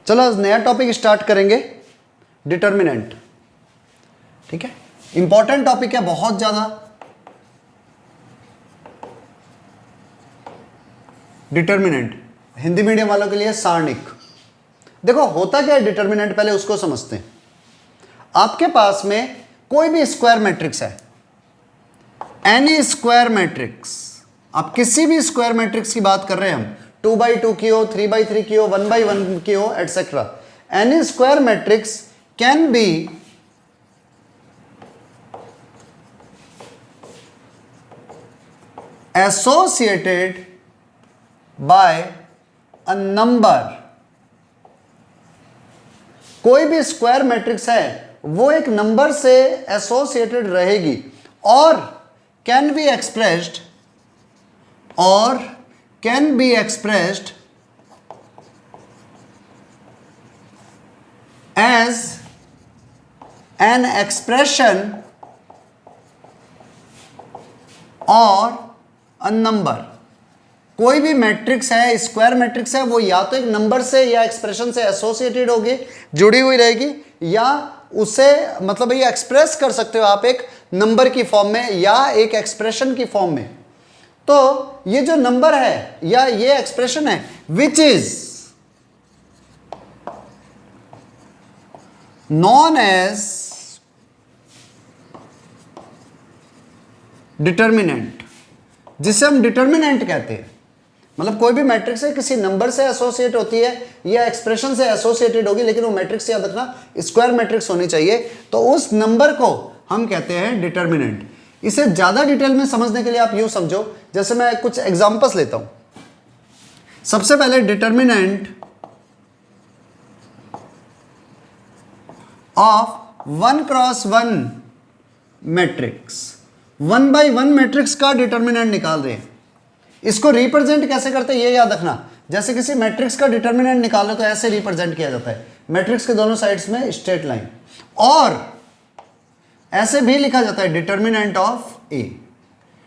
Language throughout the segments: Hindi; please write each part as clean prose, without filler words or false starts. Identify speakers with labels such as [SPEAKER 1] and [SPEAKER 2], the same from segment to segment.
[SPEAKER 1] चलो आज नया टॉपिक स्टार्ट करेंगे, डिटर्मिनेंट। ठीक है, इंपॉर्टेंट टॉपिक है बहुत ज्यादा। डिटर्मिनेंट हिंदी मीडियम वालों के लिए सारणिक। देखो होता क्या है डिटर्मिनेंट, पहले उसको समझते हैं। आपके पास में कोई भी स्क्वायर मैट्रिक्स है, एनी स्क्वायर मैट्रिक्स, आप किसी भी स्क्वायर मैट्रिक्स की बात कर रहे हैं हम, 2x2 की हो, 3x3 की हो, 1x1 की हो, etcetera. Any square matrix can be associated by a number. कोई भी स्क्वायर मैट्रिक्स है वो एक नंबर से एसोसिएटेड रहेगी और can be expressed as an expression or a number। कोई भी मैट्रिक्स है, स्क्वायर मैट्रिक्स है, वो या तो एक नंबर से या एक्सप्रेशन से एसोसिएटेड होगी, जुड़ी हुई रहेगी, या उसे मतलब ये एक्सप्रेस कर सकते हो आप एक नंबर की फॉर्म में या एक एक्सप्रेशन की फॉर्म में। तो ये जो नंबर है या ये एक्सप्रेशन है which is known as determinant, जिसे हम डिटर्मिनेंट कहते हैं। मतलब कोई भी मैट्रिक्स है किसी नंबर से एसोसिएट होती है या एक्सप्रेशन से एसोसिएटेड होगी, लेकिन वो मैट्रिक्स याद रखना स्क्वायर मैट्रिक्स होनी चाहिए, तो उस नंबर को हम कहते हैं डिटर्मिनेंट। इसे ज्यादा डिटेल में समझने के लिए आप यूं समझो, जैसे मैं कुछ एग्जांपल्स लेता हूं। सबसे पहले determinant of 1x1 matrix, 1x1 matrix का डिटर्मिनेंट निकाल रहे हैं। इसको रिप्रेजेंट कैसे करते हैं ये याद रखना। जैसे किसी मैट्रिक्स का डिटर्मिनेंट निकालो तो ऐसे रिप्रेजेंट किया जाता है, मैट्रिक्स के दोनों साइड्स में स्ट्रेट लाइन, और ऐसे भी लिखा जाता है determinant of A.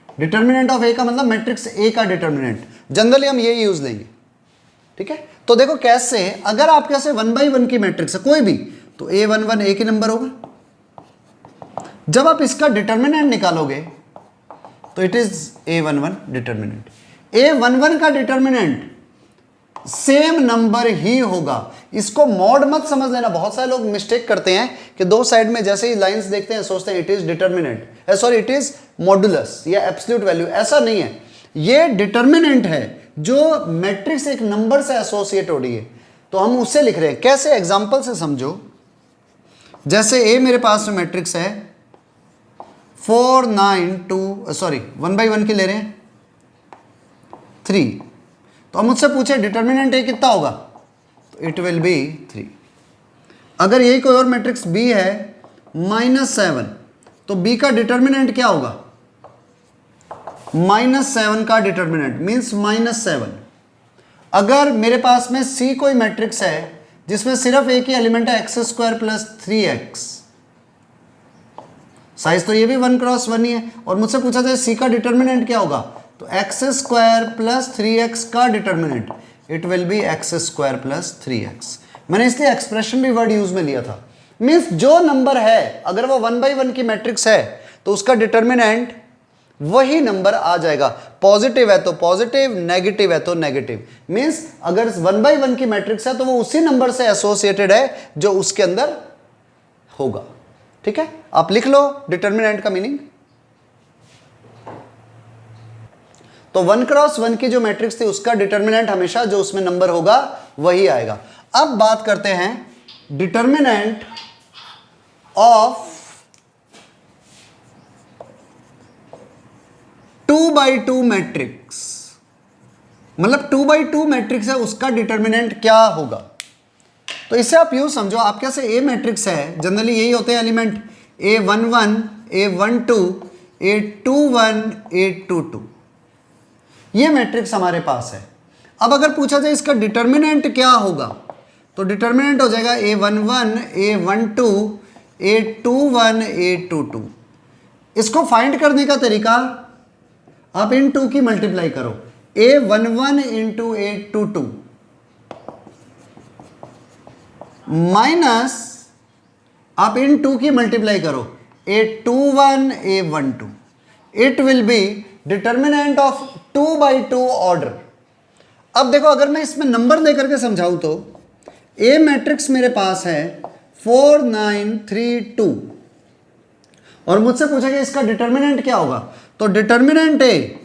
[SPEAKER 1] Determinant of A का मतलब मैट्रिक्स ए का डिटर्मिनेंट, जनरली हम ये यूज लेंगे। ठीक है, तो देखो कैसे, अगर आपके पास 1x1 की मैट्रिक्स है कोई भी, तो a11 एक ही नंबर होगा। जब आप इसका डिटर्मिनेंट निकालोगे तो it is a11 determinant. a11 का डिटर्मिनेंट सेम नंबर ही होगा। इसको मॉड मत समझ लेना, बहुत सारे लोग मिस्टेक करते हैं कि दो साइड में जैसे ही लाइंस देखते हैं सोचते हैं it is determinant, sorry it is modulus या एब्सोल्यूट वैल्यू। ऐसा नहीं है, ये डिटर्मिनेंट है जो मैट्रिक्स एक नंबर से एसोसिएट हो रही है, तो हम उससे लिख रहे हैं। कैसे, एग्जांपल से समझो। जैसे ए मेरे पास में मैट्रिक्स है 4 9 2, सॉरी 1x1 की ले रहे हैं 3, तो हम मुझसे पूछे डिटर्मिनेंट ए कितना होगा, तो इट विल बी 3। अगर यही कोई और मैट्रिक्स बी है -7, तो बी का डिटर्मिनेंट क्या होगा, -7 का डिटर्मिनेंट मींस -7। अगर मेरे पास में सी कोई मैट्रिक्स है जिसमें सिर्फ एक ही एलिमेंट है x² + 3x, साइज तो ये भी 1x1 ही है, और मुझसे पूछा जाए सी का डिटर्मिनेंट क्या होगा, तो x² + 3x का determinant it will B x² + 3x। मैंने इसलिए एक्सप्रेशन भी वर्ड यूज में लिया था। मीन्स जो नंबर है अगर वो 1x1 की मैट्रिक्स है तो उसका डिटर्मिनेंट वही नंबर आ जाएगा। पॉजिटिव है तो पॉजिटिव, नेगेटिव है तो नेगेटिव। मीन्स अगर 1x1 की मैट्रिक्स है तो वो उसी नंबर से एसोसिएटेड है जो उसके अंदर होगा। ठीक है, आप लिख लो डिटर्मिनेंट का मीनिंग। तो 1x1 की जो मैट्रिक्स थी उसका डिटर्मिनेंट हमेशा जो उसमें नंबर होगा वही आएगा। अब बात करते हैं डिटर्मिनेंट ऑफ 2x2 मैट्रिक्स। मतलब 2x2 मैट्रिक्स है उसका डिटर्मिनेंट क्या होगा। तो इससे आप यूं समझो, आपके पास ए मैट्रिक्स है, जनरली यही होते हैं element a11 a12 a21 a22, ये मैट्रिक्स हमारे पास है। अब अगर पूछा जाए इसका डिटर्मिनेंट क्या होगा, तो डिटर्मिनेंट हो जाएगा a11 a12 a21 a22। इसको फाइंड करने का तरीका, आप इन टू की मल्टीप्लाई करो, a11 × a22 माइनस आप इन टू की मल्टीप्लाई करो, A21 A12, it will B determinant of 2/2 order. अब देखो अगर मैं इसमें नंबर लेकर के समझाऊं तो ए मैट्रिक्स मेरे पास है 4932 और मुझसे पूछा कि इसका डिटर्मिनेंट क्या होगा, तो डिटर्मिनेंट है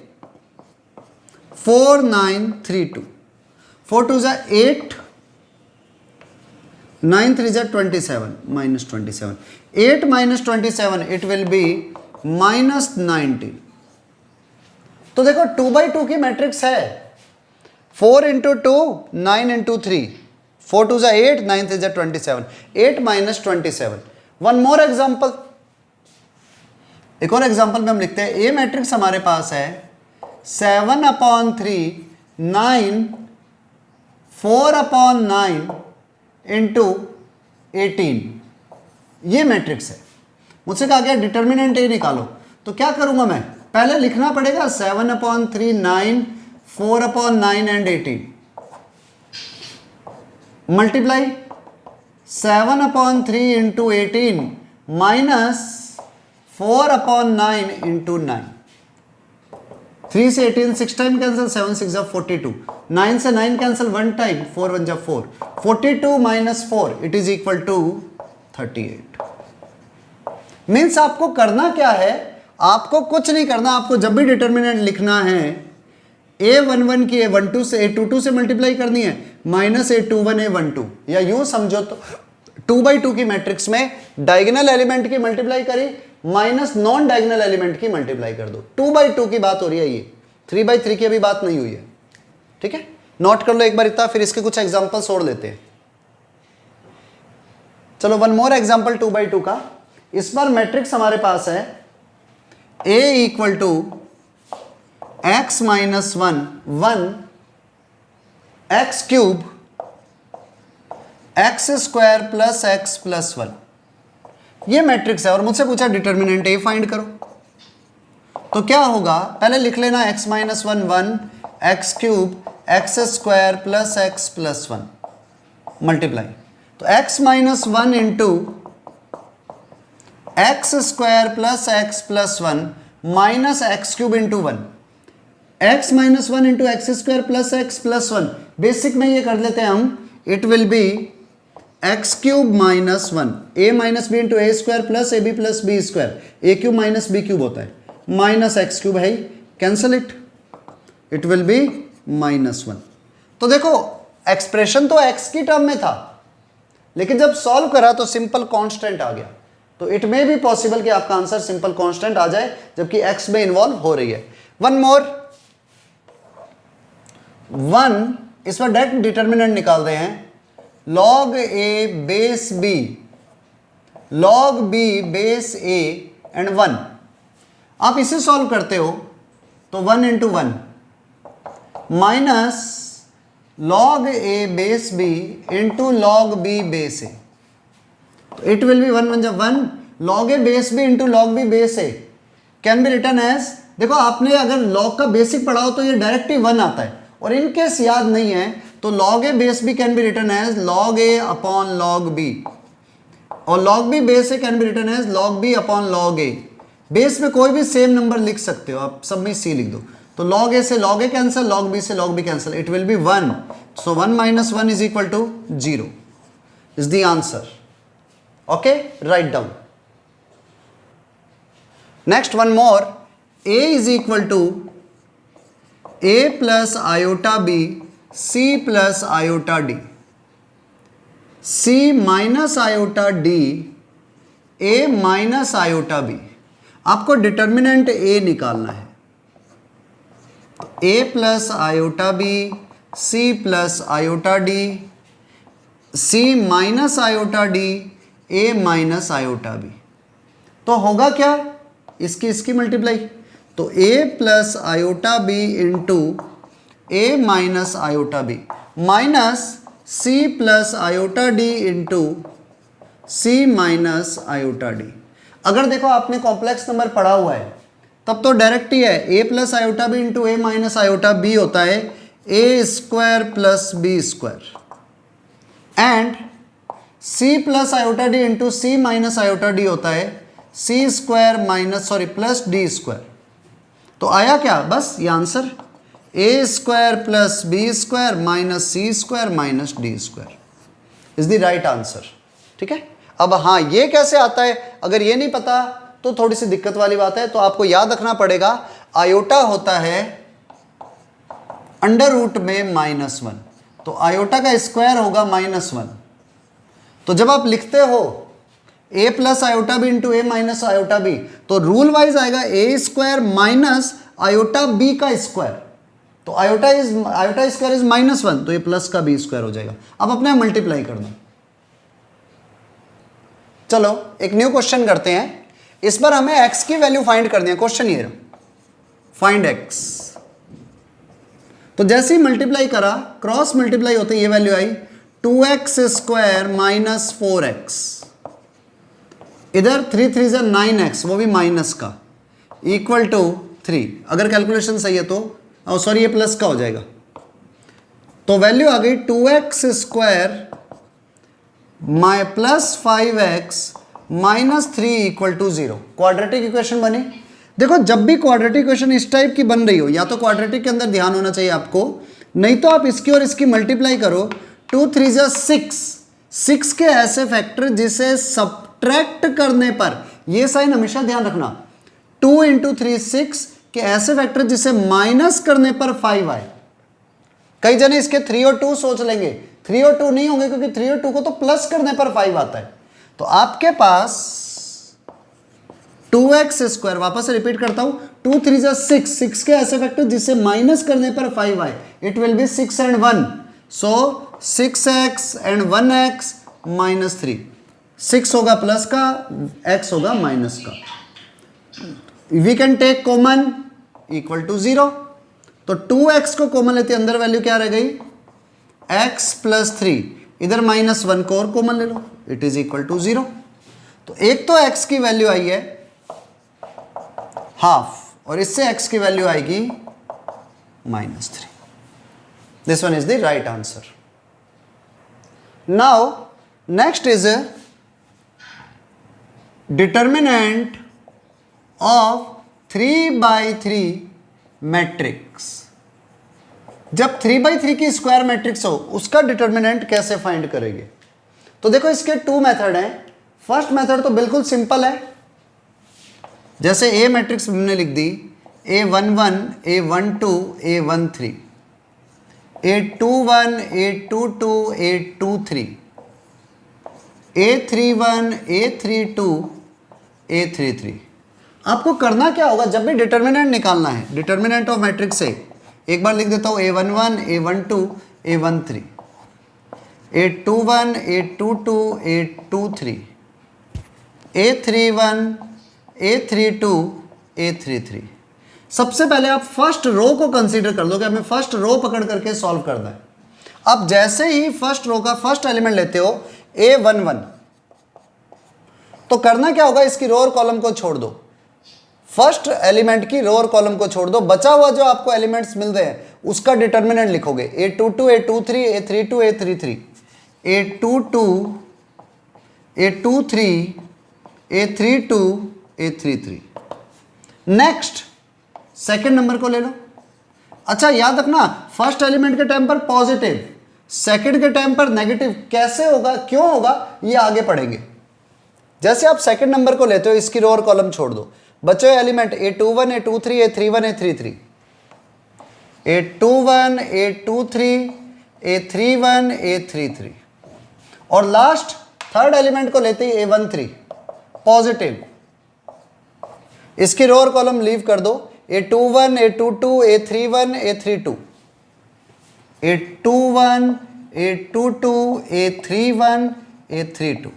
[SPEAKER 1] 4932, 4 2 जा 8, 9 3 जा 27, -27, 8 - 27 इट विल बी -19। तो देखो 2/2 की मैट्रिक्स है, 4 × 2 9 × 3, 4 2 जा 8, 9 3 जा 27, 8 - 27। वन मोर एग्जाम्पल, एक और एग्जाम्पल में हम लिखते हैं ए मैट्रिक्स हमारे पास है 7/3 9 4/9 × 18, ये मैट्रिक्स है। मुझसे कहा गया डिटर्मिनेंट ए निकालो, तो क्या करूंगा मैं, पहले लिखना पड़ेगा 7/3 9 4/9 एंड 18, मल्टीप्लाई 7/3 × 18 माइनस 4/9 × 9, 3 से 18 6 टाइम कैंसिल, 7 6 जा 42, 9 से 9 कैंसिल 1 टाइम, 4 1 जा 4, 42 - 4 it is equal to 38। Means आपको करना क्या है, आपको कुछ नहीं करना, आपको जब भी डिटर्मिनेंट लिखना है A11 की A12 से A22 से मल्टीप्लाई करनी है, -A21 A12, या यूं समझो तो 2/2 की मैट्रिक्स में डायगोनल एलिमेंट की मल्टीप्लाई करी माइनस नॉन डायगोनल एलिमेंट की मल्टीप्लाई कर दो। 2/2 की बात हो रही है, ये 3/3 की अभी बात नहीं हुई है, ठीक है। नोट कर लो एक बार इतना, फिर इसके कुछ एग्जांपल्स और लेते हैं। चलो वन मोर एग्जांपल 2/2 का। इस बार मैट्रिक्स हमारे पास है A = x - 1 1 x³ x² + x + 1, ये मैट्रिक्स है और मुझसे पूछा डिटर्मिनेंट ए फाइंड करो। तो क्या होगा, पहले लिख लेना x - 1 1 x³ x² + x + 1 multiply, तो x - 1 × x² + x + 1 minus x³ × 1, x - 1 × x² + x + 1, basic में ये कर लेते हैं हम, it will B x³ - 1 a - b × a² + ab + b², a³ - b³ होता है, माइनस x³ है, cancel it, it will be -1। तो देखो एक्सप्रेशन तो x की टर्म में था, लेकिन जब सॉल्व करा तो सिंपल कांस्टेंट आ गया। तो इट मे बी पॉसिबल कि आपका आंसर सिंपल कांस्टेंट आ जाए जबकि x में इन्वॉल्व हो रही है। वन मोर 1, इस पर डायरेक्ट डिटर्मिनेंट निकाल रहे हैं, log a base b log b base a and 1। आप इसे सॉल्व करते हो तो 1 × 1 minus log a base b × log b base a, तो इट विल बी 1 1 जब 1 log a base b × log b base a can be return as, देखो आपने अगर log का बेसिक पढ़ा हो तो ये डायरेक्ट ही 1 आता है, और इनकेस याद नहीं है तो log a base b can be return as log a upon log b, और log b base a can be return as log b upon log a। Base में कोई भी सेम नंबर लिख सकते हो आप, सब में c लिख दो, तो log a से log a cancel, log b से log b cancel, it will be 1, so 1 - 1 is equal to 0 is the answer. Okay, write down. Next one more, a is equal to a + iota b c + iota d, c - iota d a - iota b। आपको डिटर्मिनेंट a निकालना है, a + iota b c + iota d c - iota d a - iota b। तो होगा क्या, इसकी मल्टीप्लाई, तो a + iota b × a - iota b minus c + iota d × c - iota d। अगर देखो आपने कॉम्प्लेक्स नंबर पढ़ा हुआ है तब तो डायरेक्ट ही है, a + iota b × a - iota b होता है a² + b² and C plus iota D into C minus iota D होता है C square minus plus D square. तो आया क्या, बस ये answer, A square plus B square minus C square minus D square is the right answer. ठीक है, अब हाँ ये कैसे आता है, अगर ये नहीं पता तो थोड़ी सी दिक्कत वाली बात है। तो आपको याद रखना पड़ेगा आयोटा होता है अंडर रूट में -1, तो आयोटा का स्क्वायर होगा -1। तो जब आप लिखते हो a plus iota b into a minus iota b, तो रूल वाइज आएगा a square minus iota b का स्क्वायर। तो आयोटा स्क्वायर इज -1, तो ये प्लस का बी स्क्वायर हो जाएगा। अब अपने मल्टीप्लाई कर दो। चलो एक न्यू क्वेश्चन करते हैं, इस बार हमें x की वैल्यू फाइंड करनी है। क्वेश्चन ये रहा, फाइंड x। तो जैसे ही मल्टीप्लाई करा, क्रॉस मल्टीप्लाई होते ये वैल्यू आई 2x स्क्वायर माइनस 4x, इधर 3 3 9x, वो भी माइनस का, इक्वल टू 3। अगर कैलकुलेशन सही है तो सॉरी ये प्लस का हो जाएगा। तो वैल्यू आ गई 2x square plus 5x minus 3 equal to 0। Quadratic equation बनी। देखो जब भी क्वाड्रेटिक इक्वेशन इस टाइप की बन रही हो, या तो क्वाड्रेटिक के अंदर ध्यान होना चाहिए आपको, नहीं तो आप इसकी और इसकी मल्टीप्लाई करो। 2 3 6, 6 के ऐसे फैक्टर जिसे सब्ट्रैक्ट करने पर, ये साइन हमेशा ध्यान रखना, 2 इंटू 3 6 के ऐसे फैक्टर जिसे माइनस करने पर 5 आए। कई जने इसके 3 और 2 सोच लेंगे, 3 और 2 नहीं होंगे क्योंकि 3 और 2 को तो प्लस करने पर 5 आता है। तो आपके पास 2x स्क्वायर, वापस से रिपीट करता हूं, 2 3 6, 6 के ऐसे फैक्टर जिसे माइनस करने पर 5 आए, it will be 6 and 1, so 6x and 1x minus 3। 6 होगा प्लस का, x होगा माइनस का। We can take common, equal to 0। तो 2x को कॉमन लेते अंदर वैल्यू क्या रह गई, x प्लस 3, इधर -1 को और कॉमन ले लो, इट इज इक्वल टू 0। तो एक तो x की वैल्यू आई है हाफ, और इससे x की वैल्यू आएगी -3। This one is the right answer. Now next is determinant of 3/3 matrix. जब 3/3 की स्क्वायर मैट्रिक्स हो, उसका डिटर्मिनेंट कैसे फाइंड करेंगे। तो देखो इसके 2 मेथड हैं। फर्स्ट मेथड तो बिल्कुल सिंपल है, जैसे ए मैट्रिक्स हमने लिख दी A11 A12 A13, A21 A22 A23, A31 A32 A33। आपको करना क्या होगा, जब भी डिटर्मिनेंट निकालना है, डिटर्मिनेंट ऑफ मैट्रिक्स से, एक बार लिख देता हूँ A11 A12 A13, A21 A22 A23, A31 A32 A33। सबसे पहले आप फर्स्ट रो को कंसीडर कर लो कि हमें फर्स्ट रो पकड़ करके सॉल्व करना है। अब जैसे ही फर्स्ट रो का फर्स्ट एलिमेंट लेते हो A11, तो करना क्या होगा, इसकी रो और कॉलम को छोड़ दो, फर्स्ट एलिमेंट की रो और कॉलम को छोड़ दो, बचा हुआ जो आपको एलिमेंट्स मिल रहे हैं उसका डिटर्मिनेंट लिखोगे। A22 A23 A32 A33, A22 A23 A32 A33। Next second number को ले लो। अच्छा याद रखना, फर्स्ट एलिमेंट के टाइम पर पॉजिटिव, सेकेंड के टाइम पर नेगेटिव। कैसे होगा, क्यों होगा, ये आगे पढ़ेंगे। जैसे आप सेकेंड नंबर को लेते हो, इसकी रो और कॉलम छोड़ दो, बचे हुए element A21 A23 A31 A33, A21 A23 A31 A33, और लास्ट थर्ड एलिमेंट को लेते ही A13 पॉजिटिव, इसकी रो और कॉलम लीव कर दो, A21 A22 A31 A32, A21 A22 A31 A32।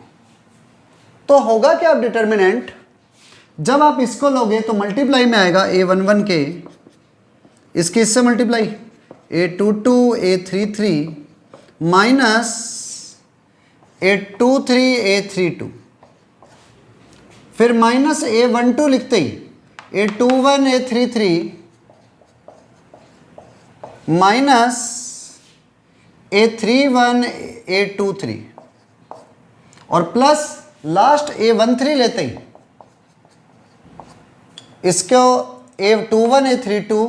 [SPEAKER 1] तो होगा क्या अब डिटर्मिनेंट, जब आप इसको लोगे तो मल्टीप्लाई में आएगा A11 के, इसकी इससे multiply A22 A33 minus A23 A32, फिर माइनस A12 लिखते ही A21 A33 minus A31 A23, और प्लस लास्ट A13 लेते ही इसको A21 A32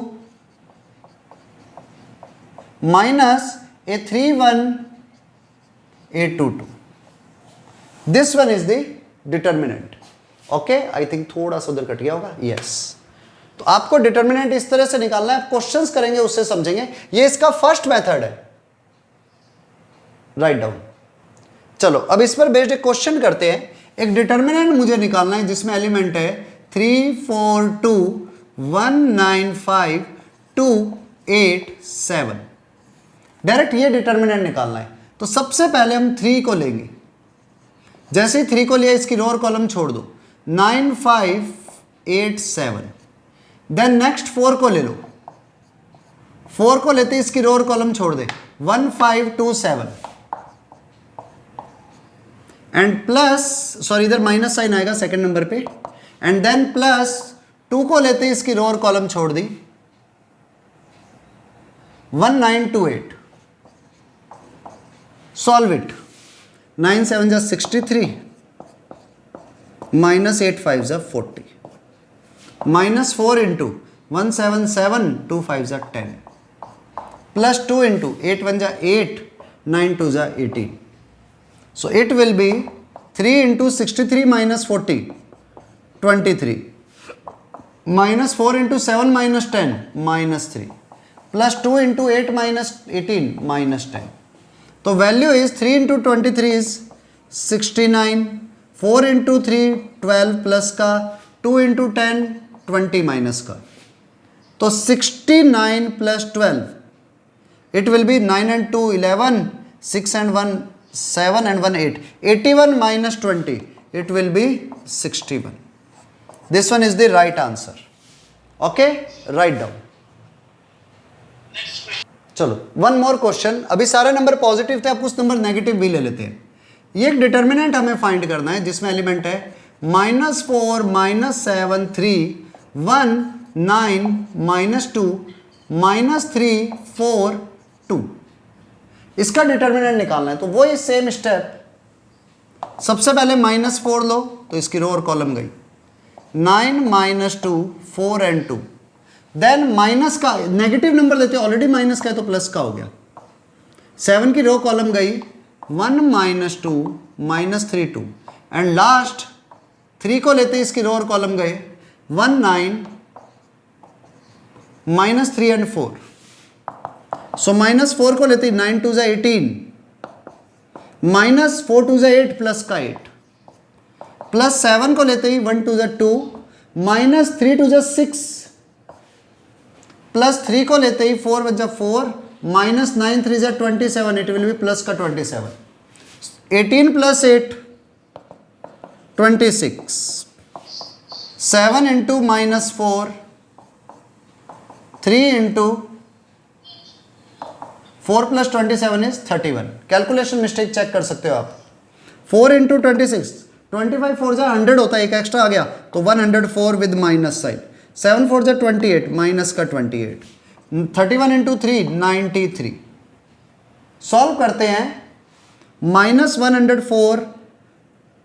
[SPEAKER 1] minus A31 A22. This one is the determinant. Okay, I think थोड़ा सा उधर कट गया होगा. यस, तो आपको डिटर्मिनेंट इस तरह से निकालना है. क्वेश्चंस करेंगे उससे समझेंगे. ये इसका फर्स्ट मेथड है. Write down. चलो अब इस पर बेस्ड एक क्वेश्चन करते हैं. एक डिटर्मिनेंट मुझे निकालना है जिसमें एलिमेंट है 3 4 2 1 9 5 2 8 7. डायरेक्ट ये डिटर्मिनेंट निकालना है. तो सबसे पहले हम 3 को लेंगे. जैसे ही 3 को लिया इसकी रो और कॉलम छोड़ दो. 9 5 8 7. देन नेक्स्ट 4 को ले लो. 4 को लेते इसकी रो और कॉलम छोड़ दे. 1 5 2 7 एंड प्लस, सॉरी इधर माइनस साइन आएगा सेकंड नंबर पे. एंड देन प्लस 2 को लेते इसकी रो और कॉलम छोड़ दी. 1 9 2 8. Solve it. 9 7 जा 63 माइनस 8 5 जा 40 माइनस 4 इंटू 1 7 7 2 5 जा 10 प्लस 2 इंटू 8 1 जा 8 9 2 जा 18. So it will be 3 into 63 minus 40 23 minus 4 into 7 minus 10 minus 3 plus 2 into 8 minus 18 minus 10. तो value is 3 into 23 is 69, 4 into 3 12 plus का 2 into 10 20 minus का. तो 69 plus 12 it will be 9 and 2 11, 6 and 1 7 and 1 8. 81 minus 20 it will be 61. This one is the right answer. Okay, write down. चलो वन मोर क्वेश्चन. अभी सारे नंबर पॉजिटिव थे, अब कुछ नंबर नेगेटिव भी ले लेते हैं. ये एक डिटर्मिनेंट हमें फाइंड करना है जिसमें एलिमेंट है -4 -7 3 1 9 -2 -3 4 2. इसका डिटर्मिनेंट निकालना है. तो वो ही सेम स्टेप. सबसे पहले -4 लो तो इसकी रो और कॉलम गई. 9 -2 4 and 2. देन माइनस का नेगेटिव नंबर लेते, ऑलरेडी माइनस का है तो प्लस का हो गया. 7 की रो कॉलम गई. 1 -2 -3 2 एंड लास्ट 3 को लेते इसकी रो और कॉलम गए. 1 9 -3 and 4. सो -4 को लेते 9 2 18 माइनस 4 2 8 प्लस का 8 प्लस 7 को लेते ही 1 2 2 माइनस 3 2 6 प्लस 3 को लेते ही 4 1 4 minus 9 3 27. It will be plus का 27. 18 प्लस 8 26. 7 into -4 3 into 4 plus 27 is 31. Calculation mistake check कर सकते हो आप. 4 इंटू 26 25 4 जा 100 होता है, एक एक्स्ट्रा आ गया तो 104 विद माइनस साइन. 7 4 जा 28 माइनस का 28. 31 इंटू 3 93. सॉल्व करते हैं. -104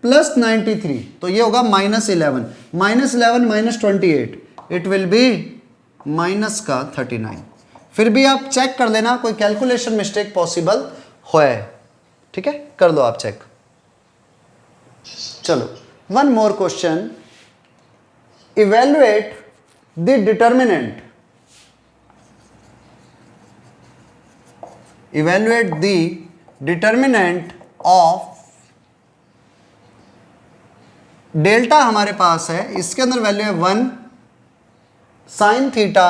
[SPEAKER 1] प्लस 93 तो ये होगा -11 -11 -28 इट विल बी माइनस का 39. फिर भी आप चेक कर लेना कोई कैलकुलेशन मिस्टेक पॉसिबल है. ठीक है, कर दो आप चेक. चलो one more question. Evaluate the determinant. Evaluate the determinant of delta हमारे पास है, इसके अंदर वैल्यू है 1 sine theta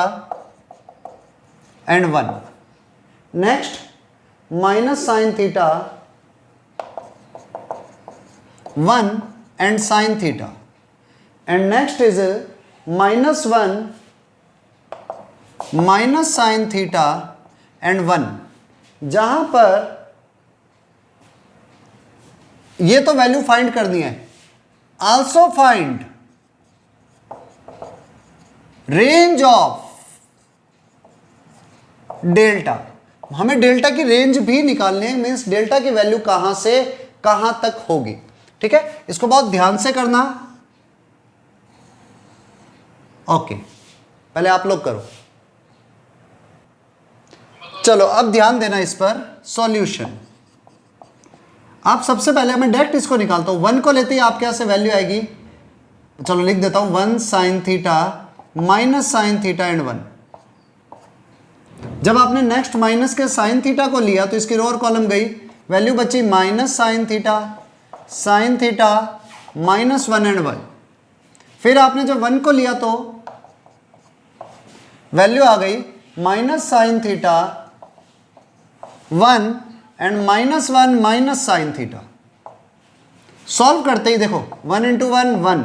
[SPEAKER 1] and 1. Next minus sine theta 1 and sine theta. And next is -1 minus sine theta and 1. जहां पर ये तो वैल्यू फाइंड करनी है. Also find range of delta. हमें डेल्टा की रेंज भी निकालनी है, मीन्स डेल्टा की वैल्यू कहां से कहां तक होगी. ठीक है, इसको बहुत ध्यान से करना। ओके, पहले आप लोग करो। चलो अब ध्यान देना इस पर। सॉल्यूशन, आप सबसे पहले मैं डायरेक्ट इसको निकालता हूं। 1 को लेते ही आपके यहां से वैल्यू आएगी, चलो लिख देता हूं 1 sin theta minus sine theta and 1। जब आपने नेक्स्ट माइनस के साइन थीटा को लिया तो इसकी रो और कॉलम गई, वैल्यू बची minus sine theta minus 1 and 1। फिर आपने जब 1 को लिया तो वैल्यू आ गई minus sine theta 1 and minus 1 minus sine theta. Solve करते ही देखो 1 इंटू 1 1,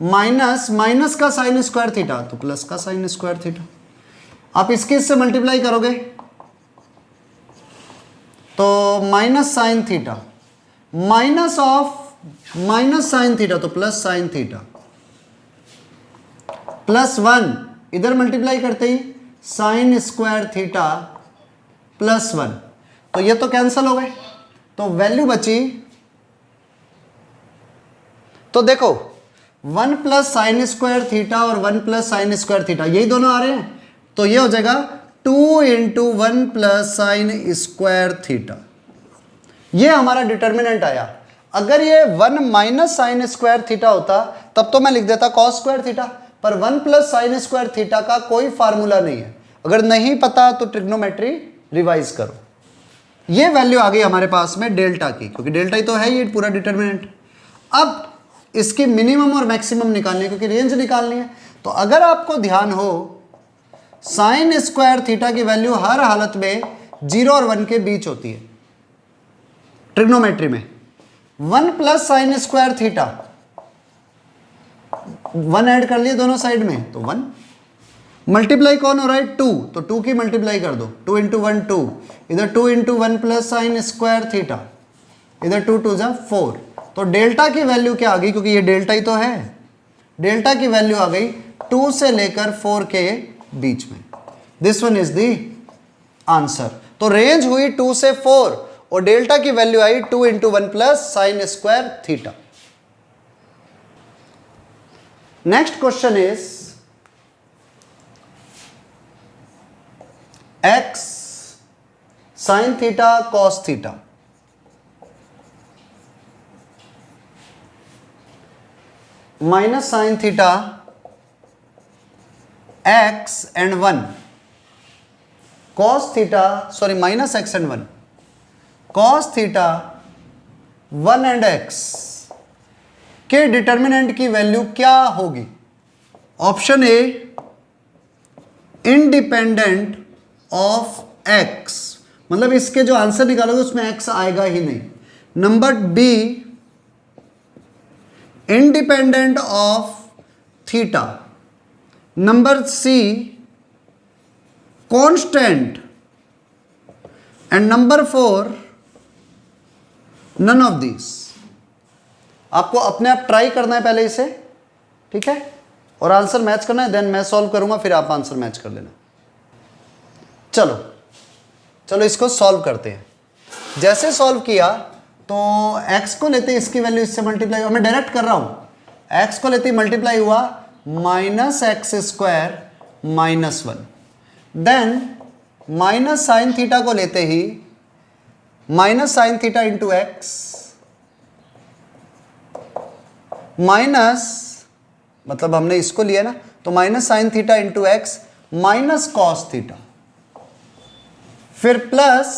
[SPEAKER 1] माइनस का साइन स्क्वायर थीटा तो प्लस का साइन स्क्वायर थीटा। आप इसके इससे मल्टीप्लाई करोगे तो minus sine theta minus of minus sine theta तो प्लस साइन थीटा, प्लस 1 इधर मल्टीप्लाई करते ही साइन स्क्वायर थीटा प्लस 1, तो ये तो कैंसल हो गए, तो वैल्यू बची, तो देखो 1 प्लस साइन स्क्वायर थीटा और 1 प्लस साइन स्क्वायर थीटा यही दोनों आ रहे हैं, तो ये हो जाएगा 2 into 1 plus sign square theta. ये हमारा डिटर्मिनेंट आया। अगर ये 1 माइनस साइन स्क्वायर थीटा होता तब तो मैं लिख देता कॉस स्क्वायर थीटा, पर 1 प्लस साइन स्क्वायर थीटा का कोई फार्मूला नहीं है। अगर नहीं पता तो ट्रिग्नोमेट्री रिवाइज करो। ये वैल्यू आ गई हमारे पास में डेल्टा की, क्योंकि डेल्टा ही तो है ये पूरा डिटर्मिनेंट। अब इसकी मिनिमम और मैक्सिमम निकालनी है, क्योंकि रेंज निकालनी है। तो अगर आपको ध्यान हो साइन स्क्वायर थीटा की वैल्यू हर हालत में 0 और 1 के बीच होती है ट्रिग्नोमेट्री में। 1 plus sign square theta 1 add कर लिए दोनों साइड में तो 1, मल्टीप्लाई कौन हो रहा है 2, तो 2 की मल्टीप्लाई कर दो, 2 इंटू 1 2, इधर 2 into 1 plus sign square theta, इधर 2 2 जा 4, तो डेल्टा की वैल्यू क्या आ गई, क्योंकि ये डेल्टा ही तो है, डेल्टा की वैल्यू आ गई 2 से लेकर 4 के बीच में। This one is the answer. तो रेंज हुई 2 से 4 और डेल्टा की value I 2 into 1 plus sign square theta. Next question is x sign theta cos theta. Minus sine theta x and 1 cos theta, sorry minus x and 1 cos theta 1 and x के डिटर्मिनेंट की वैल्यू क्या होगी। Option a independent of x, मतलब इसके जो आंसर निकालोगे उसमें x आएगा ही नहीं। Number B independent of theta. Number C constant and number 4 none of this. आपको अपने आप ट्राई करना है पहले इसे, ठीक है, और आंसर मैच करना है, देन मैं सॉल्व करूंगा, फिर आप आंसर मैच कर लेना। चलो चलो इसको सॉल्व करते हैं। जैसे सॉल्व किया तो x को लेते इसकी वैल्यू इससे मल्टीप्लाई हुआ, मैं डायरेक्ट कर रहा हूं, x को लेते मल्टीप्लाई हुआ minus X square minus 1, then minus sine theta को लेते ही minus sine theta into X minus, मतलब हमने इसको लिया ना, तो minus sine theta into X minus cos theta, फिर प्लस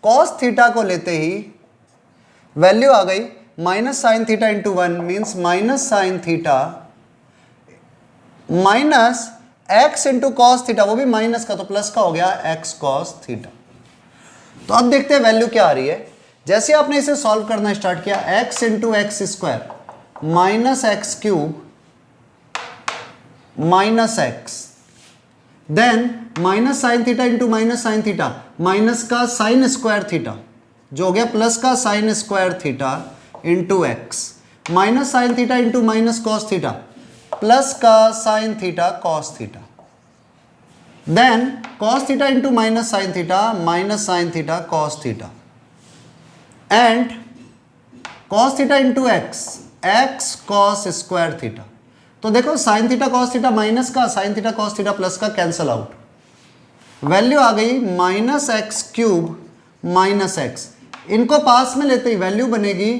[SPEAKER 1] कॉस थीटा को लेते ही वैल्यू आ गई minus sine theta into 1 means minus sine theta minus X into cos theta, वो भी माइनस का तो प्लस का हो गया एक्स कॉस थीटा। तो अब देखते हैं वैल्यू क्या आ रही है। जैसे आपने इसे सॉल्व करना स्टार्ट किया, X into X square minus x cube minus X, then minus sine theta into minus sine theta, minus का साइन स्क्वायर थीटा जो हो गया प्लस का sine square theta into X, minus sine theta into minus cos theta, plus का sine theta cos theta, then cos theta into minus sine theta cos theta, and cos theta into X, X cos square theta. तो देखो sign theta cos theta minus का, sine theta cos theta plus का कैंसल आउट, वैल्यू आ गई minus x cube minus x. इनको पास में लेते ही वैल्यू बनेगी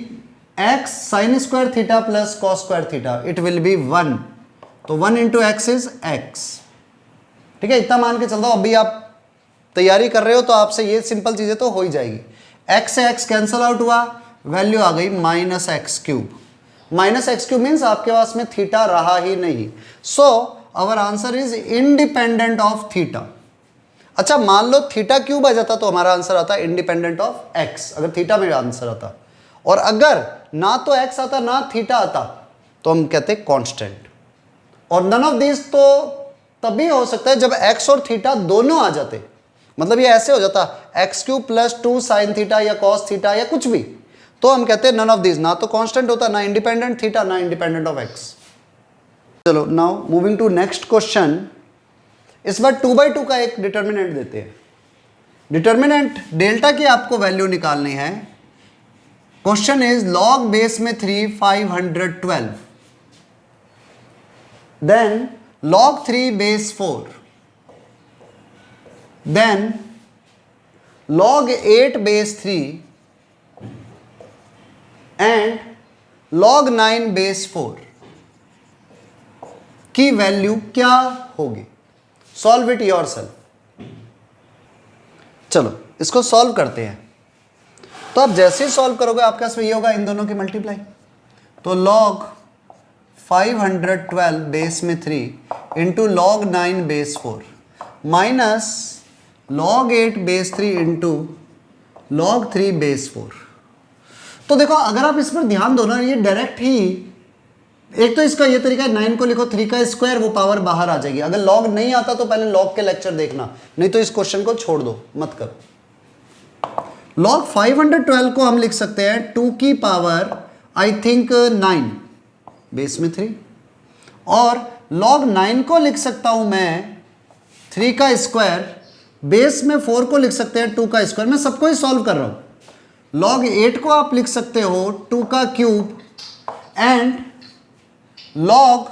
[SPEAKER 1] x sign square theta plus cos square theta, it will be 1। तो 1 इंटू एक्स इज एक्स। ठीक है, इतना मान के चल दो। अभी आप तैयारी कर रहे हो तो आपसे ये सिंपल चीजें तो हो ही जाएगी। एक्स से एक्स कैंसल आउट हुआ, वैल्यू आ गई minus x cube. Minus x cube means आपके पास में थीटा रहा ही नहीं। So our answer is independent of theta. अच्छा, मान लो थीटा क्यूब आ जाता तो हमारा आंसर आता इंडिपेंडेंट ऑफ एक्स, अगर थीटा में आंसर आता। और अगर ना तो एक्स आता ना थीटा आता तो हम कहते कांस्टेंट। और नन ऑफ दिस तो तभी हो सकता है जब एक्स और थीटा दोनों आ जाते। मतलब ये ऐसे हो जाता x cube plus 2 sine theta या कॉस थीटा या कुछ भी, तो हम कहते हैं नन ऑफ दिस, ना तो कांस्टेंट होता, ना इंडिपेंडेंट थीटा, ना इंडिपेंडेंट ऑफ एक्स। चलो now moving to next question. इस बार 2/2 का एक डिटर्मिनेंट देते हैं। डिटर्मिनेंट डेल्टा की आपको वैल्यू निकालनी है। क्वेश्चन इज लॉग बेस में 3 512, then log 3 base 4, then log 8 base 3 and log 9 base 4 की वैल्यू क्या होगी? Solve it yourself. चलो इसको सॉल्व करते हैं। तो आप जैसे ही सॉल्व करोगे आपके पास ये होगा इन दोनों की मल्टीप्लाई। तो log 512 बेस में 3 into log 9 base 4 minus log 8 base 3 into log 3 base 4। तो देखो अगर आप इस पर ध्यान दो ना, ये डायरेक्ट ही, एक तो इसका ये तरीका है 9 को लिखो 3 का स्क्वायर, वो पावर बाहर आ जाएगी। अगर लॉग नहीं आता तो पहले लॉग के लेक्चर देखना, नहीं तो इस क्वेश्चन को छोड़ दो, मत करो। log 512 को हम लिख सकते हैं 2 की पावर आई थिंक 9 बेस में 3, और log 9 को लिख सकता हूं मैं 3 का स्क्वायर, बेस में 4 को लिख सकते हैं 2 का स्क्वायर। मैं सबको ही सॉल्व कर रहा हूं। log 8 को आप लिख सकते हो 2 का क्यूब, एंड log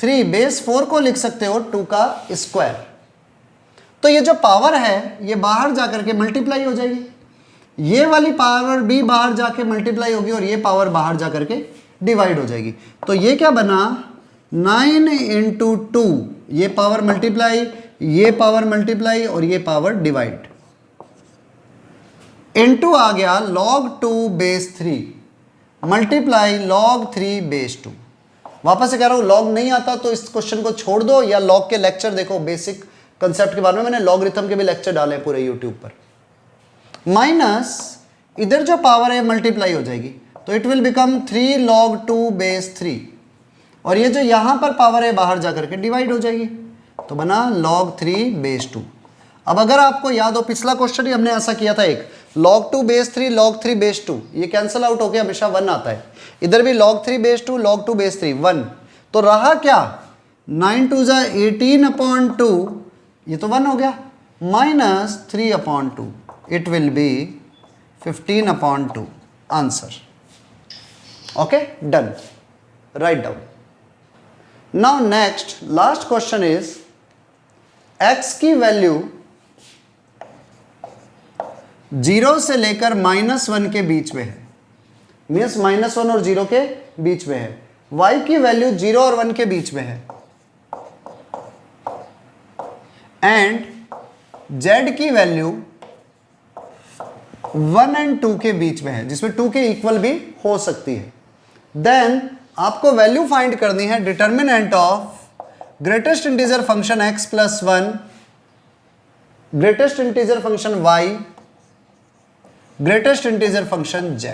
[SPEAKER 1] 3 बेस 4 को लिख सकते हो 2 का स्क्वायर। तो ये जो पावर है ये बाहर जाकर के मल्टीप्लाई हो जाएगी, ये वाली पावर भी बाहर जाके मल्टीप्लाई होगी, और ये पावर बाहर जाकर के डिवाइड हो जाएगी। तो ये क्या बना 9 इंटू 2, ये पावर मल्टीप्लाई, ये पावर मल्टीप्लाई, और ये पावर डिवाइड, इंटू आ गया log 2 base 3 multiply log 3 base 2। वापस से कह रहा हूं log नहीं आता तो इस क्वेश्चन को छोड़ दो, या log के लेक्चर देखो, बेसिक कंसेप्ट के बारे में मैंने लॉगरिथम के भी लेक्चर डाले हैं पूरे यूट्यूब पर। माइनस इधर जो पावर है मल्टीप्लाई हो जाएगी, तो it will become 3 log 2 base 3, और ये जो यहां पर पावर है बाहर जाकर के डिवाइड हो जाएगी, तो बना log 3 बेस 2। अब अगर आपको याद हो पिछला क्वेश्चन ही हमने ऐसा किया था, एक log 2 बेस 3 log 3 बेस 2, ये कैंसिल आउट होके हमेशा 1 आता है। इधर भी log 3 बेस 2 log 2 बेस 3 1, तो रहा क्या 9 2 जा 18/2, ये तो 1 हो गया, minus 3/2, it will B 15/2 answer. Okay done, write down. Now next last question is x की वैल्यू 0 से लेकर -1 के बीच में है, मीन्स -1 और 0 के बीच में है। y की वैल्यू 0 और 1 के बीच में है, एंड z की वैल्यू 1 और 2 के बीच में है, जिसमें 2 के इक्वल भी हो सकती है। देन आपको वैल्यू फाइंड करनी है determinant of greatest integer function x plus 1, greatest integer function y, greatest integer function z।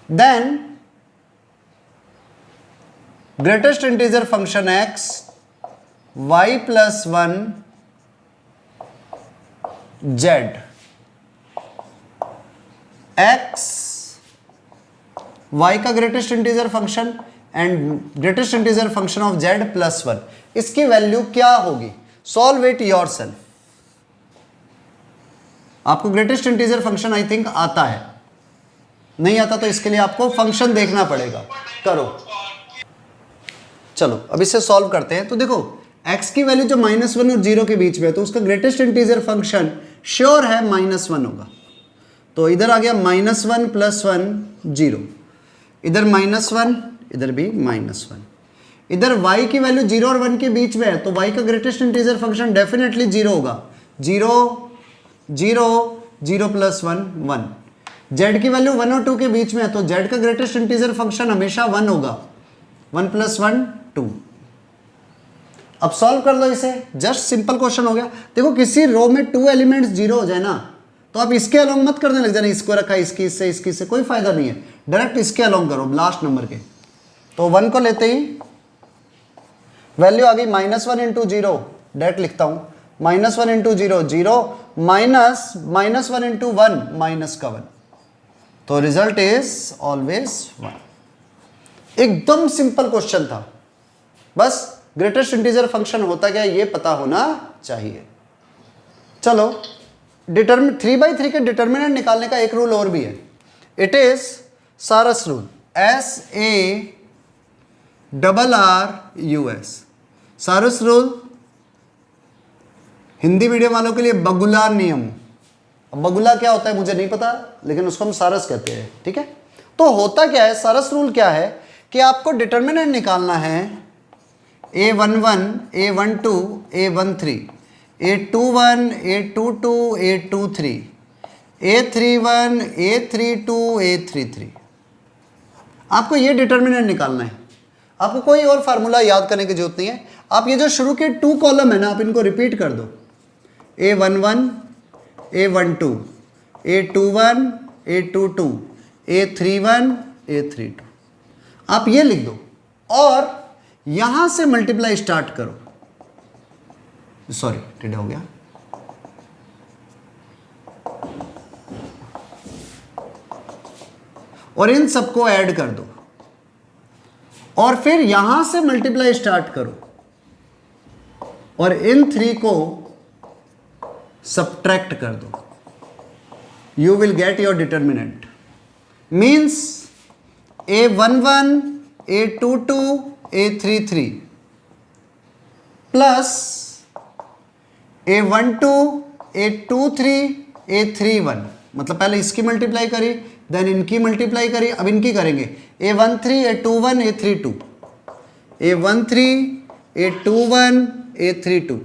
[SPEAKER 1] Then greatest integer function x, y plus 1, z, x y का greatest integer function and greatest integer function of z plus 1, इसकी वैल्यू क्या होगी? Solve it yourself. आपको greatest integer function I think आता है, नहीं आता तो इसके लिए आपको फंक्शन देखना पड़ेगा। करो, चलो अब इसे सॉल्व करते हैं। तो देखो x की वैल्यू जो -1 और 0 के बीच में है, तो उसका ग्रेटेस्ट इंटीजर फंक्शन श्योर है -1 होगा। तो इधर आ गया -1 + 1 0, इधर -1, इधर भी -1। इधर y की वैल्यू 0 और 1 के बीच में है, तो y का ग्रेटेस्ट इंटीजर फंक्शन डेफिनेटली 0 होगा। 0 0 0 + 1 1। z की वैल्यू 1 और 2 के बीच में है, तो z का ग्रेटेस्ट इंटीजर फंक्शन हमेशा 1 होगा। 1 + 1 2। अब सॉल्व कर लो इसे, जस्ट सिंपल क्वेश्चन हो गया। देखो किसी रो में 2 एलिमेंट्स 0 हो जाए ना, तो आप इसके अलोंग मत करने लग जाना, इसको रखा इसकी इससे इसकी से, कोई फायदा नहीं है। डायरेक्ट इसके अलोंग करो लास्ट नंबर के। तो 1 को लेते ही वैल्यू आ गई -1 × 0, डायरेक्ट लिखता हूं -1 × 0 0 माइनस -1 × 1 माइनस का 1, तो रिजल्ट इज ऑलवेज 1। एकदम सिंपल क्वेश्चन था, बस ग्रेटेस्ट इंटीजर फंक्शन होता क्या ये पता होना चाहिए। चलो 3/3 के डिटर्मिनेंट निकालने का एक रूल और भी है। इट इज सारस रूल, SARRRUS। सारस रूल हिंदी मीडियम वालों के लिए बगुला नियम। अब बगुला क्या होता है मुझे नहीं पता, लेकिन उसको हम सारस कहते हैं, ठीक है। तो होता क्या है, सारस रूल क्या है कि आपको डिटर्मिनेंट निकालना है A11 A12 A13 A21 A22 A23 A31 A32 A33। आपको ये डिटर्मिनेंट निकालना है, आपको कोई और फार्मूला याद करने की जरूरत नहीं है। आप ये जो शुरू के 2 कॉलम है ना, आप इनको रिपीट कर दो। A11 A12 A21 A22 A31 A32, आप ये लिख दो और यहां से मल्टीप्लाई स्टार्ट करो। सॉरी टेढ़ा हो गया। और इन सबको ऐड कर दो और फिर यहां से मल्टीप्लाई स्टार्ट करो और इन 3 को सब्ट्रैक्ट कर दो। You will get your determinant. Means A11 A22 A33 plus A12 A23 A31, मतलब पहले इसकी मल्टीप्लाई करी, देन इनकी मल्टीप्लाई करी, अब इनकी करेंगे A13 A21 A32 A13 A21 A32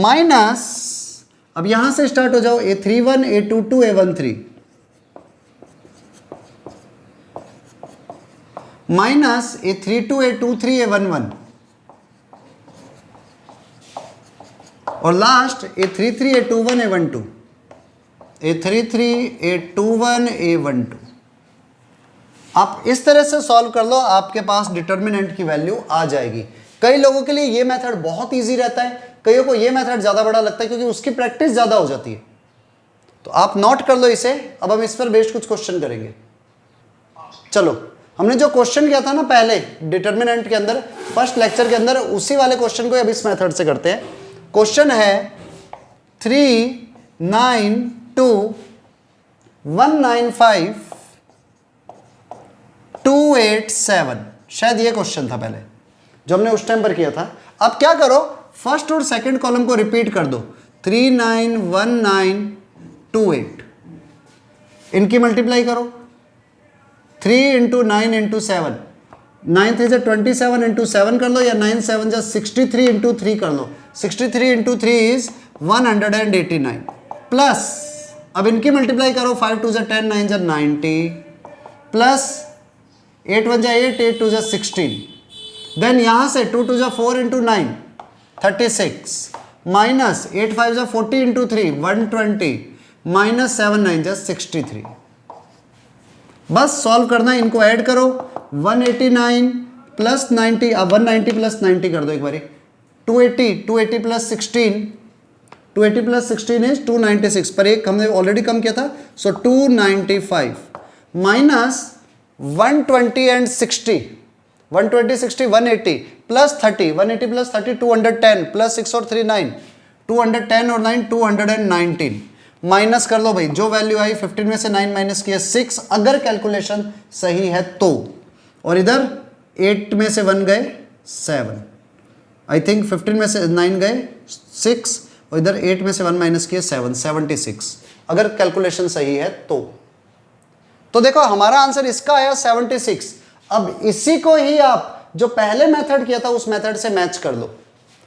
[SPEAKER 1] minus, अब यहां से स्टार्ट हो जाओ, A31 A22 A13 minus A32 A23 A11 और last A33 A21 A12 A33 A21 A12। आप इस तरह से सॉल्व कर लो, आपके पास डिटर्मिनेंट की वैल्यू आ जाएगी। कई लोगों के लिए ये मेथड बहुत इजी रहता है, कईयों को ये मेथड ज़्यादा बड़ा लगता है क्योंकि उसकी प्रैक्टिस ज़्यादा हो जाती है। तो आप नोट कर लो इसे। अब हम इस पर बेस्ड कुछ क्वेश्चन करेंगे। चलो, हमने जो क्वेश्चन किया था ना पहले डिटर्मिनेंट के अंदर, फर्स्ट लेक्चर के अंदर, उसी वाले क्वेश्चन को अब इस मेथड से करते हैं। क्वेश्चन है 392195287, शायद ये क्वेश्चन था पहले जो हमने उस टाइम पर किया था। अब क्या करो, फर्स्ट और सेकंड कॉलम को रिपीट कर दो, 391928, इनकी मल्टीप्लाई करो 3 × 9 × 7, 9 3 जा 27 × 7 कर लो, या 9 7 जा 63 × 3 कर लो। 63 × 3 इज 189 प्लस, अब इनकी मल्टीप्लाई करो, 5 2 जा 10 9 जा 90 प्लस 8 1 जा 8 8 2 जा 16, देन यहां से 2 2 जा 4 × 9 36 माइनस 8 5 जा 40 × 3 120 माइनस 7 9 जा 63। बस सॉल्व करना है, इनको ऐड करो, 189 प्लस 90, अब 190 प्लस 90 कर दो एक बारी, 280 प्लस 16, 280 प्लस 16 इज 296, पर एक हमने ऑलरेडी कम किया था, सो 295 minus 120 and 60, 120 60 180 plus 30, 180 plus 30 210 plus 6 और 3 9, 210 और 9 219 माइनस कर दो भाई, जो वैल्यू आई 15 में से 9 माइनस किया 6, अगर कैलकुलेशन सही है तो। और इधर 8 में से 1 गए 7, आई थिंक 15 में से 9 गए 6, और इधर 8 में से 1 माइनस किया 7, 76, अगर कैलकुलेशन सही है तो देखो हमारा आंसर इसका आया 76। अब इसी को ही आप जो पहले मेथड किया था उस मेथड से मैच कर लो।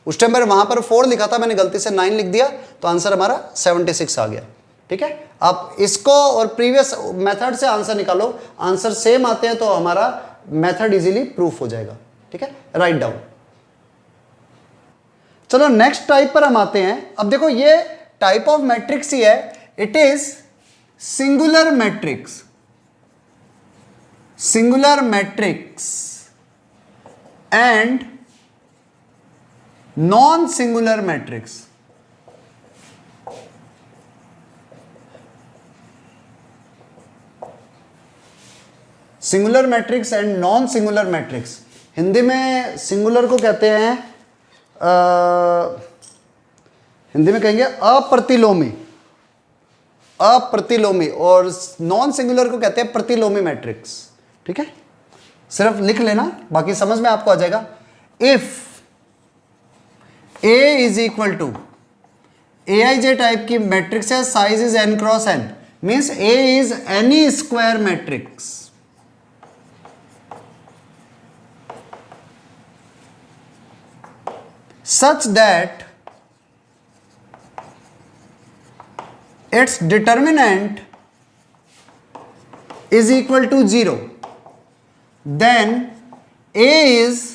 [SPEAKER 1] उस टाइम पर वहां पर 4 लिखा था, मैंने गलती से 9 लिख दिया, तो आंसर हमारा 76 आ गया। ठीक है, आप इसको और प्रीवियस मेथड से आंसर निकालो, आंसर सेम आते हैं तो हमारा मेथड इजीली प्रूफ हो जाएगा। ठीक है, राइट डाउन। चलो नेक्स्ट टाइप पर हम आते हैं। अब देखो ये टाइप ऑफ मैट्रिक्स ही है, it is singular matrix. Singular matrix and non singular matrix. Singular matrix and non singular matrix, Hindi में सिंगुलर को कहते हैं हिंदी में कहेंगे अप्रतिलोमी, अप्रतिलोमी, और नॉन सिंगुलर को कहते हैं प्रतिलोमी मैट्रिक्स। ठीक है, सिर्फ लिख लेना, बाकी समझ में आपको आ जाएगा। If A is equal to AIJ type की मैट्रिक्स है, size is n cross n, means A is any square matrix. Such that its determinant is equal to 0, then A is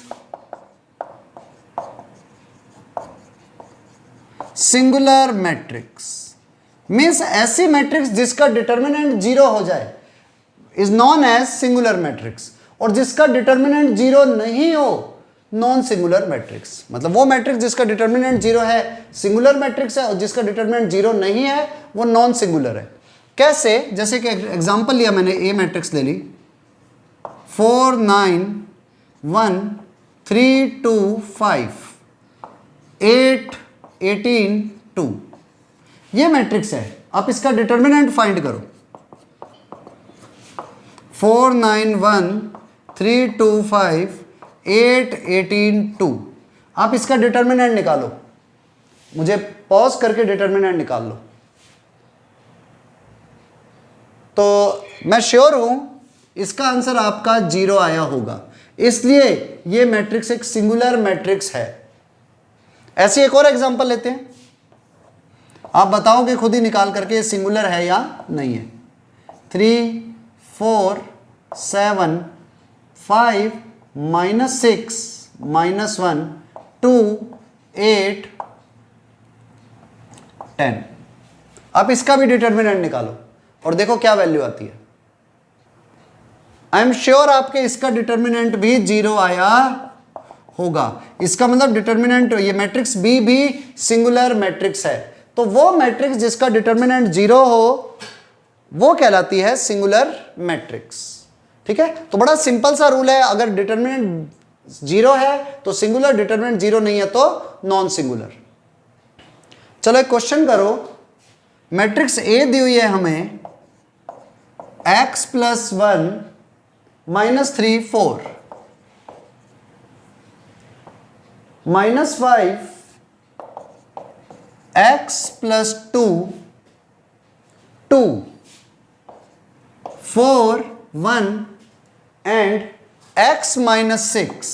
[SPEAKER 1] singular matrix. Means ऐसी मैट्रिक्स जिसका डिटर्मिनेंट 0 हो जाए is known as singular matrix, और जिसका डिटर्मिनेंट 0 नहीं हो नॉन सिंगुलर मैट्रिक्स। मतलब वो मैट्रिक्स जिसका डिटर्मिनेंट 0 है सिंगुलर मैट्रिक्स है, और जिसका डिटर्मिनेंट 0 नहीं है वो नॉन सिंगुलर है। कैसे? जैसे कि एग्जांपल लिया मैंने, ए मैट्रिक्स ले ली, 4 9 1 3 2 5 8 18 2, ये मैट्रिक्स है। आप इसका डिटर्मिनेंट फाइंड करो, 4 9 1 3 2 5 8 18 2, आप इसका डिटर्मिनेंट निकालो। मुझे पॉज करके डिटर्मिनेंट निकाल लो। तो मैं श्योर हूं इसका आंसर आपका 0 आया होगा, इसलिए ये मैट्रिक्स एक सिंगुलर मैट्रिक्स है। ऐसी एक और एग्जांपल लेते हैं, आप बताओगे खुद ही निकाल करके सिंगुलर है या नहीं है। 3 4 7 5 -6 -1 2 8 10, आप इसका भी डिटर्मिनेंट निकालो और देखो क्या वैल्यू आती है। आई एम श्योर आपके इसका डिटर्मिनेंट भी 0 आया होगा। इसका मतलब डिटर्मिनेंट, ये मैट्रिक्स बी भी सिंगुलर मैट्रिक्स है, तो वो मैट्रिक्स जिसका डिटर्मिनेंट 0 हो वो कहलाती है सिंगुलर मैट्रिक्स। ठीक है, तो बड़ा सिंपल सा रूल है, अगर डिटर्मिनेंट 0 है तो सिंगुलर, डिटर्मिनेंट 0 नहीं है तो नॉन सिंगुलर। चलो एक क्वेश्चन करो, मैट्रिक्स ए दी हुई है हमें, x + 1 -3 4 -5 x + 2 2 4 1 and x - 6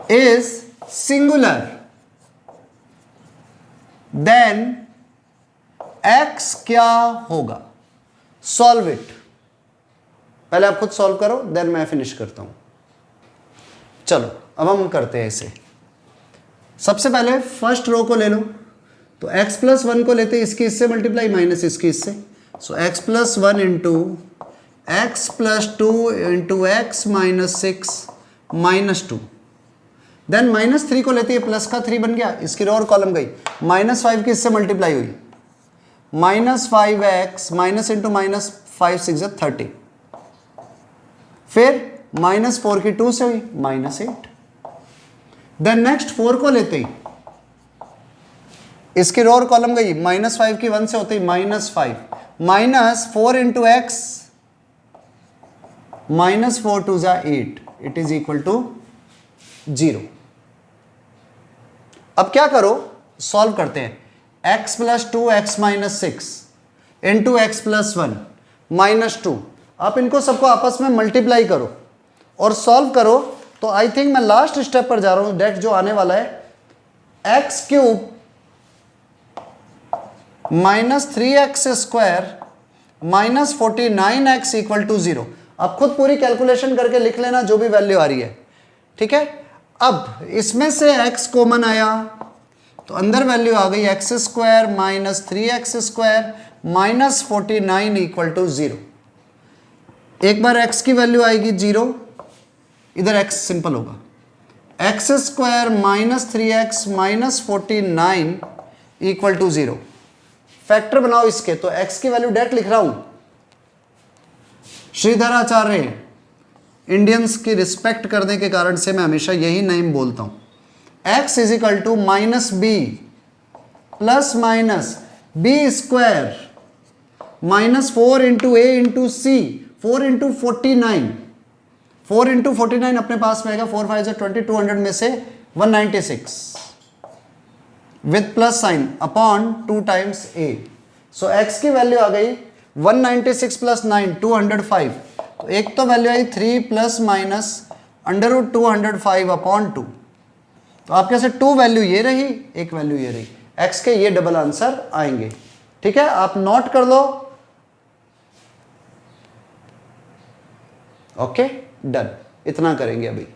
[SPEAKER 1] is singular, then x क्या होगा? Solve it. पहले आप खुद सॉल्व करो, देन मैं फिनिश करता हूं। चलो अब हम करते हैं इसे। सबसे पहले फर्स्ट रो को ले लो, तो x + 1 को लेते हैं, इसकी इससे मल्टीप्लाई माइनस इसकी इससे, so x + 1 into x + 2 into x - 6 -2, then -3 को लेते हैं, प्लस का 3 बन गया, इसकी रो और कॉलम गई, -5 की इससे मल्टीप्लाई हुई, -5x माइनस इंटू -5 6 30, फिर -4 की 2 से हुई -8, देन नेक्स्ट 4 को लेते ही इसकी रो और कॉलम गई, -5 की 1 से होती -5, -4 इंटू एक्स, -4 2 ज़ा 8, इट इज इक्वल टू 0। अब क्या करो, सॉल्व करते हैं। x plus 2 x minus 6 into x plus 1 -2, आप इनको सबको आपस में मल्टीप्लाई करो और सॉल्व करो। तो आई थिंक मैं लास्ट स्टेप पर जा रहा हूं, डेट जो आने वाला है x cube -3x² -49x equal to 0। अब खुद पूरी कैलकुलेशन करके लिख लेना जो भी वैल्यू आ रही है, ठीक है। अब इसमें से x कॉमन आया तो अंदर वैल्यू आ गई x² -3x² -49 इक्वल टू 0। एक बार x की वैल्यू आएगी 0, इधर x सिंपल होगा, x² -3x -49 equal to 0। Factor बनाओ इसके, तो x की वैल्यू डायरेक्ट लिख रहा हूं, श्रीधर आचार्य, इंडियंस की रिस्पेक्ट करने के कारण से मैं हमेशा यही नेम बोलता हूं। x is equal to -b plus minus b² -4 into a into c, 4 into 49, 4 into 49 अपने पास में आएगा, 4 5 20, 200 में से 196 with plus sine upon 2 times a। So x की वैल्यू आ गई 196 प्लस 9 205। तो एक तो वैल्यू आई 3 प्लस माइनस √205 अपॉन 2। तो आपके से 2 वैल्यू ये रही, एक वैल्यू ये रही, x के ये डबल आंसर आएंगे। ठीक है, आप नोट कर लो। ओके डन, इतना करेंगे अभी।